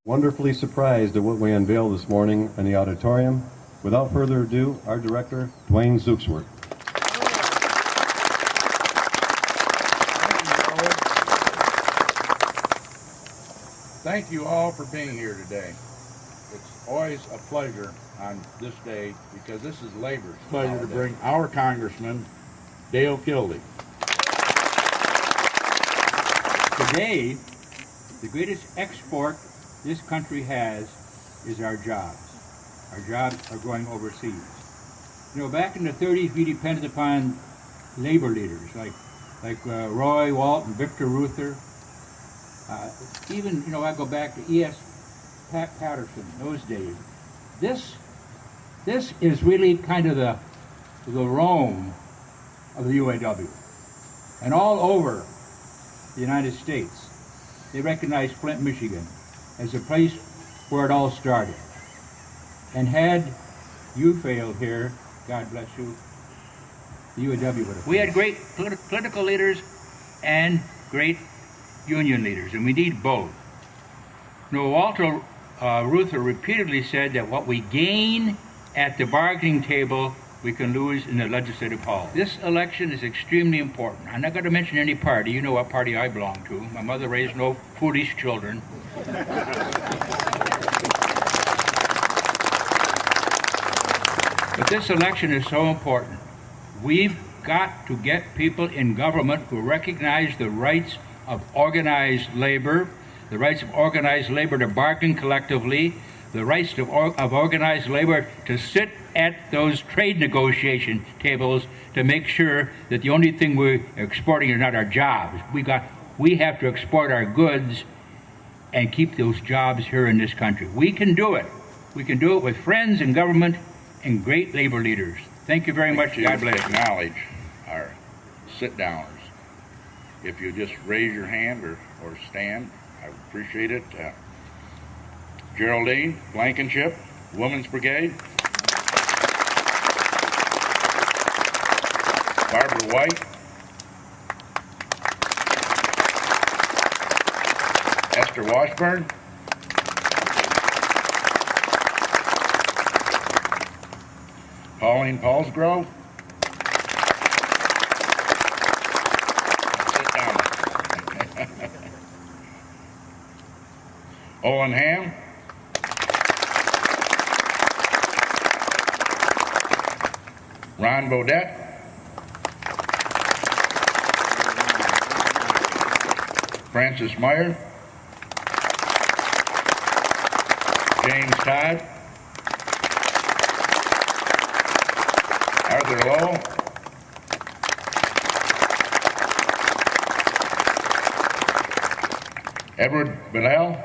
Wonderfully surprised at what we unveiled this morning in the auditorium. Without further ado, our director, Dwayne Zooksworth. Thank you all for being here today. It's always a pleasure on this day because this is Labor's pleasure to bring our Congressman, Dale Kildee. Today, the greatest export this country has is our jobs. Our jobs are going overseas. You know, back in the 30s, we depended upon labor leaders like Roy Walton, Victor Reuther. Even, you know, I go back to E.S. Patterson, those days. This is really kind of the Rome of the UAW. And all over the United States, they recognize Flint, Michigan as a place where it all started. And had you failed here, God bless you, the UAW would have. We had great political leaders and great union leaders, and we need both. You know, Walter Reuther repeatedly said that what we gain at the bargaining table, we can lose in the legislative hall. This election is extremely important. I'm not going to mention any party. You know what party I belong to. My mother raised no foolish children. But this election is so important. We've got to get people in government who recognize the rights of organized labor, the rights of organized labor to bargain collectively, the rights of organized labor to sit at those trade negotiation tables to make sure that the only thing we're exporting are not our jobs. We have to export our goods and keep those jobs here in this country. We can do it. We can do it with friends in government and great labor leaders. Thank you very much. God bless. Acknowledge our sit-downers. If you just raise your hand or stand, I would appreciate it. Geraldine Blankenship, Women's Brigade. Barbara White. Esther Washburn. Pauline Paulsgrove. Sit down. Owen Ham. Ron Bodette. Francis Meyer. James Todd. Arthur Lowell. Edward Bellel.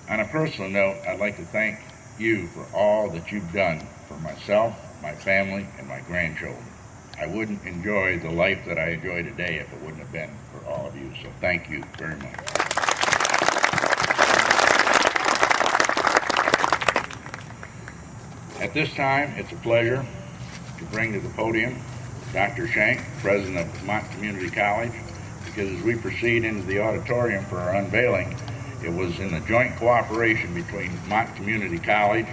On a personal note, I'd like to thank you for all that you've done for myself, my family, and my grandchildren. I wouldn't enjoy the life that I enjoy today if it wouldn't have been for all of you, so thank you very much. At this time, it's a pleasure to bring to the podium Dr. Shank, President of Mott Community College, because as we proceed into the auditorium for our unveiling, it was in the joint cooperation between Mott Community College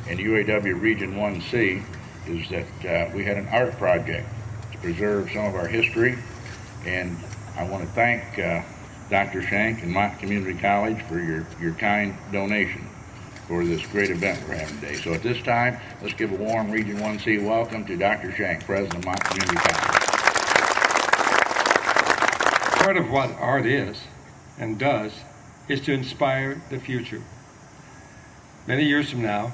and UAW Region 1C is that we had an art project to preserve some of our history, and I want to thank Dr. Shank and Mott Community College for your kind donation for this great event we're having today. So at this time, let's give a warm Region 1C welcome to Dr. Shank, President of Mott Community College. Part of what art is and does is to inspire the future. Many years from now,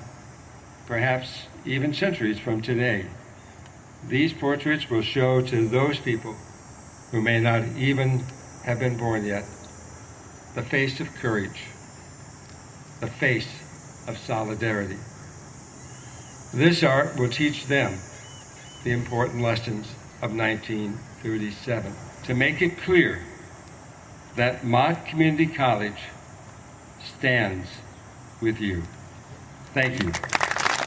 perhaps even centuries from today, these portraits will show to those people who may not even have been born yet the face of courage, the face of solidarity. This art will teach them the important lessons of 1937 to make it clear that Mott Community College stands with you. Thank you.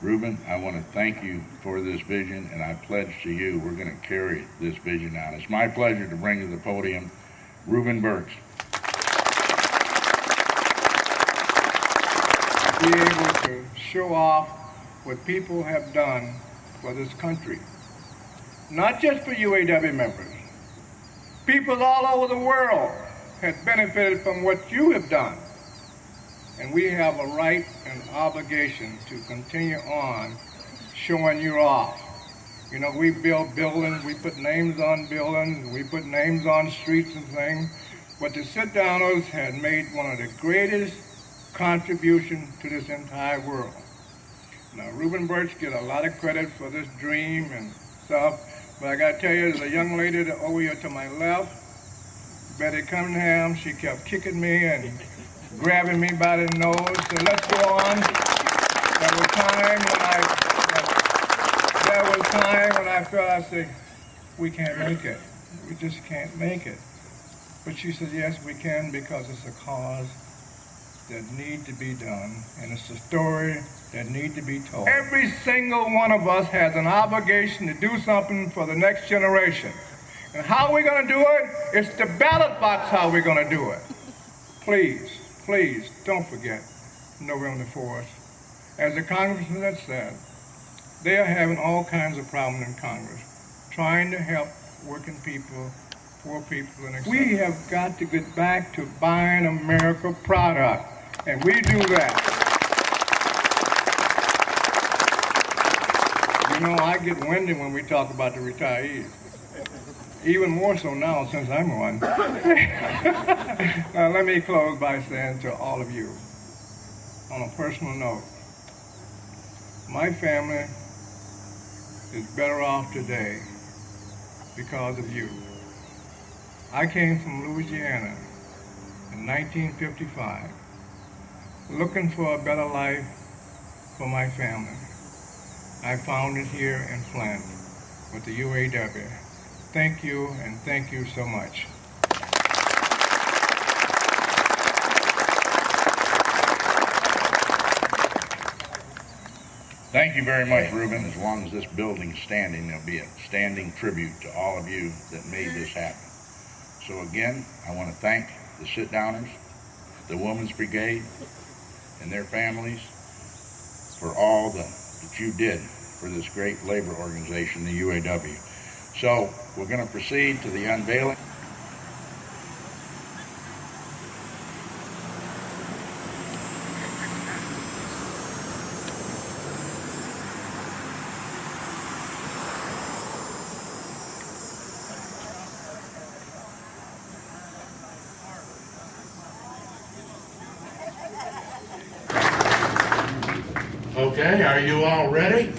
Reuben, I want to thank you for this vision, and I pledge to you we're going to carry this vision out. It's my pleasure to bring to the podium Reuben Burks. Be able to show off what people have done for this country. Not just for UAW members. People all over the world have benefited from what you have done. And we have a right and obligation to continue on showing you off. You know, we build buildings, we put names on buildings, we put names on streets and things, but the sit-downers had made one of the greatest contributions to this entire world. Now, Reuben Burks get a lot of credit for this dream and stuff, but I gotta tell you, there's a young lady over here to my left, Betty Cunningham. She kept kicking me and grabbing me by the nose, so let's go on. There was time when I felt, I said, we can't make it. We just can't make it. But she said, yes, we can, because it's a cause that need to be done, and it's a story that need to be told. Every single one of us has an obligation to do something for the next generation. And how are we going to do it? It's the ballot box how we're going to do it. Please, please, don't forget November 4th. As the congressman has said, they are having all kinds of problems in Congress, trying to help working people, poor people, and etc. We have got to get back to buying America product, and we do that. You know, I get winded when we talk about the retirees. Even more so now since I'm one. Now, let me close by saying to all of you, on a personal note, my family is better off today because of you. I came from Louisiana in 1955, looking for a better life for my family. I found it here in Flint with the UAW. Thank you, and thank you so much. Thank you very much, Reuben. As long as this building's standing, there'll be a standing tribute to all of you that made this happen. So again, I want to thank the sit-downers, the Women's Brigade, and their families for all that you did for this great labor organization, the UAW. So we're going to proceed to the unveiling. Okay, are you all ready?